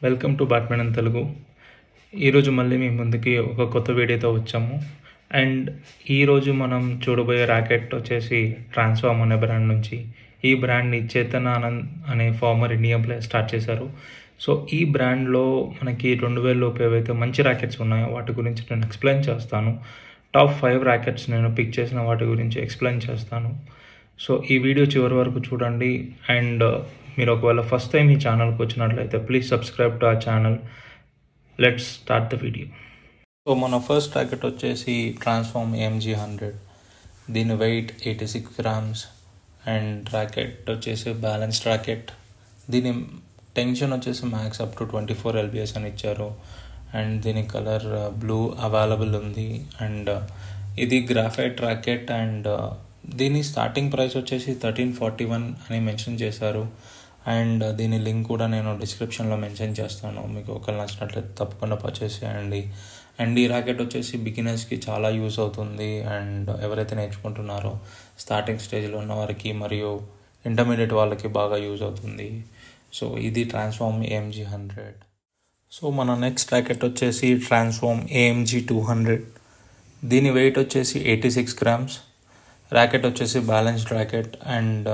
Welcome to batsmen Telugu. ఈరోజు మళ్ళీ మీ ముందుకి ఒక కొత్త వీడియోతో వచ్చాము. అండ్ ఈరోజు మనం చూడబోయే ర్యాకెట్ వచ్చేసి ట్రాన్స్ఫార్మ్ అనే బ్రాండ్ నుంచి. ఈ బ్రాండ్ని చేతన్ ఆనంద్ అనే ఫార్మర్ ఇండియన్ ప్లేయర్ స్టార్ట్ చేశారు. సో ఈ బ్రాండ్లో మనకి 2000 లోపు ఏవైతే మంచి ర్యాకెట్స్ ఉన్నాయో వాటి గురించి నేను ఎక్స్ప్లెయిన్ చేస్తాను. టాప్ 5 ర్యాకెట్స్ నేను పిక్ చేసిన వాటి గురించి ఎక్స్ప్లెయిన్ చేస్తాను. సో ఈ వీడియో చివరి వరకు చూడండి. అండ్ మీరు ఒకవేళ ఫస్ట్ టైం ఈ ఛానల్కి వచ్చినట్లయితే please subscribe to our channel. Let's start the video. So మన ఫస్ట్ ర్యాకెట్ వచ్చేసి ట్రాన్స్ఫార్మ్ AMG 100. దీని వెయిట్ 86 grams అండ్ ర్యాకెట్ వచ్చేసి బ్యాలెన్స్డ్ ర్యాకెట్. దీని టెన్షన్ వచ్చేసి మ్యాక్స్ అప్ టు 24 lbs అని ఇచ్చారు. అండ్ దీని కలర్ బ్లూ అవైలబుల్ ఉంది. అండ్ ఇది గ్రాఫైట్ ర్యాకెట్. అండ్ దీని స్టార్టింగ్ ప్రైస్ వచ్చేసి 1341 అని మెన్షన్ చేశారు. అండ్ దీని లింక్ కూడా నేను డిస్క్రిప్షన్లో మెన్షన్ చేస్తాను. మీకు ఒకవేళ నచ్చినట్లయితే తప్పకుండా పర్చేస్ చేయండి. అండ్ ఈ ర్యాకెట్ వచ్చేసి బిగినర్స్కి చాలా యూస్ అవుతుంది. అండ్ ఎవరైతే నేర్చుకుంటున్నారో స్టార్టింగ్ స్టేజ్లో ఉన్న వారికి మరియు ఇంటర్మీడియట్ వాళ్ళకి బాగా యూజ్ అవుతుంది. సో ఇది ట్రాన్స్ఫార్మ్ AMG 100. సో మన నెక్స్ట్ ర్యాకెట్ వచ్చేసి ట్రాన్స్ఫార్మ్ AMG 200. దీని వెయిట్ వచ్చేసి 86 grams. ర్యాకెట్ వచ్చేసి balanced racket. And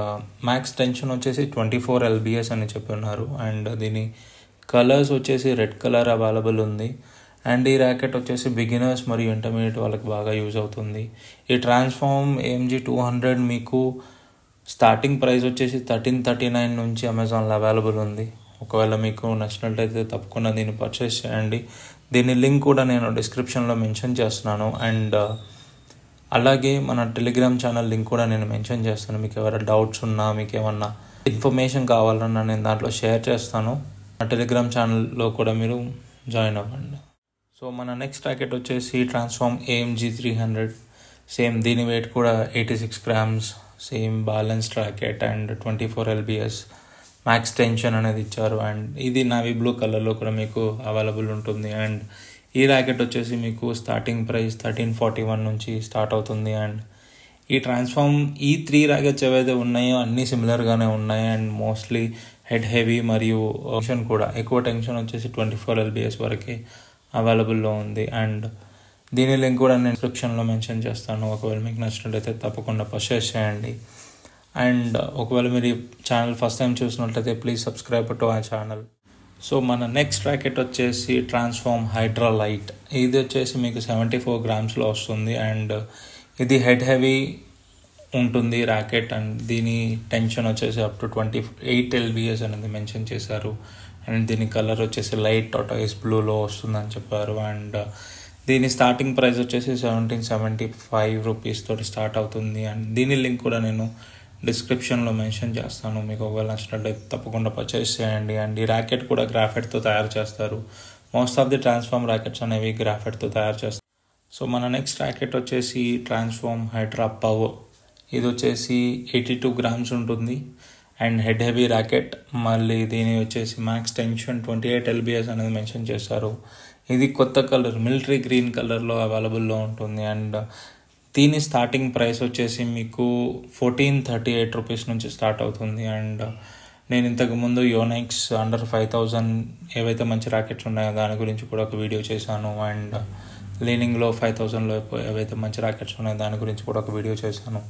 max tension వచ్చేసి 24 lbs అని చెప్పున్నారు. అండ్ దీని కలర్స్ వచ్చేసి రెడ్ కలర్ అవైలబుల్ ఉంది. అండ్ ఈ ర్యాకెట్ వచ్చేసి బిగినర్స్ మరియు ఇంటర్మీడియట్ వాళ్ళకి బాగా యూజ్ అవుతుంది. ఈ ట్రాన్స్ఫార్మ్ AMG 200 మీకు స్టార్టింగ్ ప్రైస్ వచ్చేసి 1339 నుంచి అమెజాన్లో అవైలబుల్ ఉంది. ఒకవేళ మీకు నచ్చినట్లయితే తప్పకుండా దీన్ని పర్చేస్ చేయండి. దీని లింక్ కూడా నేను డిస్క్రిప్షన్లో మెన్షన్ చేస్తున్నాను. అండ్ అలాగే మన టెలిగ్రామ్ ఛానల్ లింక్ కూడా నేను మెన్షన్ చేస్తాను. మీకు ఎవరైనా డౌట్స్ ఉన్నా, మీకు ఏమన్నా ఇన్ఫర్మేషన్ కావాలన్నా నేను దాంట్లో షేర్ చేస్తాను. ఆ టెలిగ్రామ్ ఛానల్లో కూడా మీరు జాయిన్ అవ్వండి. సో మన నెక్స్ట్ ర్యాకెట్ వచ్చేసి ట్రాన్స్ఫార్మ్ AMG 300. సేమ్ దీని వెయిట్ కూడా 86 grams. Same balanced racket and 24 lbs max tension అనేది ఇచ్చారు. అండ్ ఇది నావీ బ్లూ కలర్లో కూడా మీకు అవైలబుల్ ఉంటుంది. అండ్ ఈ ర్యాకెట్ వచ్చేసి మీకు స్టార్టింగ్ ప్రైస్ 1341 నుంచి స్టార్ట్ అవుతుంది. అండ్ ఈ ట్రాన్స్ఫార్మ్ ఈ 3 ర్యాకెట్స్ ఏవైతే ఉన్నాయో అన్నీ సిమిలర్గానే ఉన్నాయి. అండ్ మోస్ట్లీ హెడ్ హెవీ మరియు టెన్షన్ కూడా ఎక్కువ టెన్షన్ వచ్చేసి 24 lbs వరకే అవైలబుల్లో ఉంది. అండ్ దీని లింక్ కూడా నేను డిస్క్రిప్షన్లో మెన్షన్ చేస్తాను. ఒకవేళ మీకు నచ్చినట్లయితే తప్పకుండా పర్చేస్ చేయండి. అండ్ ఒకవేళ మీరు ఈ ఛానల్ ఫస్ట్ టైం చూసినట్లయితే ప్లీజ్ సబ్స్క్రైబ్ టు ఆ ఛానల్. సో మన నెక్స్ట్ ర్యాకెట్ వచ్చేసి ట్రాన్స్ఫార్మ్ హైడ్రా లైట్. ఇది వచ్చేసి మీకు 74 grams వస్తుంది. అండ్ ఇది హెడ్ హెవీ ఉంటుంది ర్యాకెట్. అండ్ దీని టెన్షన్ వచ్చేసి అప్ టు 28 lbs అనేది మెన్షన్ చేశారు. అండ్ దీని కలర్ వచ్చేసి లైట్ టాటాయిస్ బ్లూలో వస్తుందని చెప్పారు. అండ్ దీని స్టార్టింగ్ ప్రైస్ వచ్చేసి 1775 rupees తోటి స్టార్ట్ అవుతుంది. అండ్ దీని లింక్ కూడా నేను డిస్క్రిప్షన్లో మెన్షన్ చేస్తాను. మీకు ఒకవేళ నచ్చినట్లయితే తప్పకుండా పర్చేస్ చేయండి. అండ్ ఈ ర్యాకెట్ కూడా గ్రాఫైట్తో తయారు చేస్తారు. Most of the transform rackets అనేవి గ్రాఫైట్తో తయారు చేస్తారు. సో మన నెక్స్ట్ ర్యాకెట్ వచ్చేసి ట్రాన్స్ఫార్మ్ హైడ్రా పవర్. ఇది వచ్చేసి 82 grams ఉంటుంది. And head heavy racket. మళ్ళీ దీని వచ్చేసి మ్యాక్స్ టెన్షన్ 28 lbs అనేది మెన్షన్ చేశారు. ఇది కొత్త కలర్ మిలిటరీ గ్రీన్ కలర్లో అవైలబుల్లో ఉంటుంది. అండ్ దీని స్టార్టింగ్ ప్రైస్ వచ్చేసి మీకు 1438 rupees నుంచి స్టార్ట్ అవుతుంది. అండ్ నేను ఇంతకుముందు యోనెక్స్ అండర్ 5000 ఏవైతే మంచి ర్యాకెట్స్ ఉన్నాయో దాని గురించి కూడా ఒక వీడియో చేశాను. అండ్ లీనింగ్లో 5000లో ఏవైతే మంచి ర్యాకెట్స్ ఉన్నాయో దాని గురించి కూడా ఒక వీడియో చేశాను.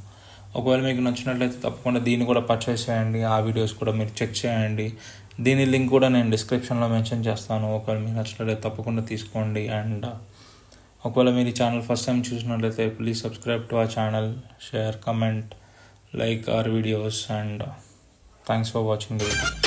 ఒకవేళ మీకు నచ్చినట్లయితే తప్పకుండా దీన్ని కూడా పర్చేస్ చేయండి. ఆ వీడియోస్ కూడా మీరు చెక్ చేయండి. దీని లింక్ కూడా నేను డిస్క్రిప్షన్లో మెన్షన్ చేస్తాను. ఒకవేళ మీకు నచ్చినట్లయితే తప్పకుండా తీసుకోండి. అండ్ ఒకవేళ మీరు ఈ ఛానల్ ఫస్ట్ టైం చూసినట్లయితే please subscribe to our channel, share, comment, like our videos, and thanks for watching the video.